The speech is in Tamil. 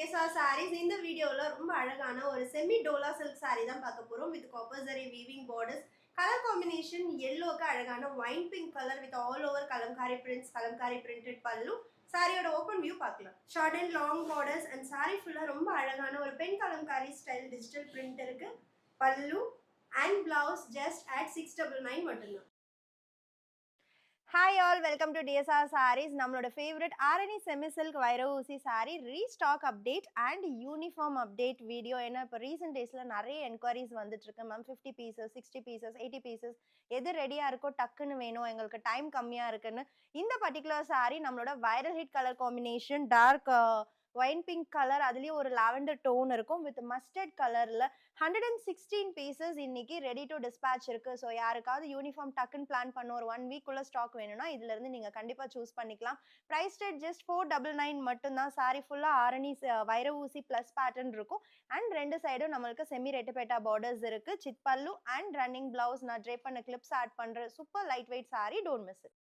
DSR sarees இந்த வீடியோல ரொம்ப அழகான ஒரு செமி டோலா சில்க் saree தான் பார்க்க போறோம் with copper zari weaving borders. Colour combination yellowக்கு அழகான wine pink color with all over Kalamkari prints, Kalamkari printed பல்லு. சாரியோட ஓபன் வியூ பார்க்கலாம். Short and long borders and saree ஃபுல்லா ரொம்ப அழகான ஒரு pen Kalamkari style digital print இருக்கு. பல்லு and blouse just at 699 மட்டும்தான். Hi all, welcome to DSR Sarees. நம்மளோட favorite ஆரணி semi silk வைர ஊசி saree restock update and uniform update video. ஏன்னா இப்போ recent daysல நிறைய enquiries வந்துட்டு இருக்கு மேம். 50 pieces, 60 pieces, 80 pieces எது ரெடியா இருக்கோ டக்குன்னு வேணும், எங்களுக்கு டைம் கம்மியா இருக்குன்னு. இந்த பர்டிகுலர் saree நம்மளோட viral hit colour combination dark wine pink colour, அதுலேயும் ஒரு லாவெண்டர் டோன் இருக்கும் வித் மஸ்டர்ட் கலரில் 116 பீசஸ் இன்னைக்கு ரெடி டு டிஸ்பேச் இருக்குது. ஸோ யாருக்காவது யூனிஃபார்ம் டக்குன்னு பிளான் பண்ண ஒரு 1 வீக்குள்ளே ஸ்டாக் வேணும்னா இதுலேருந்து நீங்கள் கண்டிப்பாக சூஸ் பண்ணிக்கலாம். ப்ரைஸ் ரேட் ஜஸ்ட் 499 மட்டும்தான். சாரி ஃபுல்லாக ஆரணி வைர ஊசி ப்ளஸ் பேட்டர்ன் இருக்கும் அண்ட் ரெண்டு சைடும் நம்மளுக்கு செமி ரெட்டுப்பேட்டா பார்டர்ஸ் இருக்குது. சித் பல்லு அண்ட் ரன்னிங் பிளவுஸ் நான் ட்ரேப் பண்ண கிளிப்ஸ் ஆட் பண்ணுறேன். Super light weight sorry, don't miss it.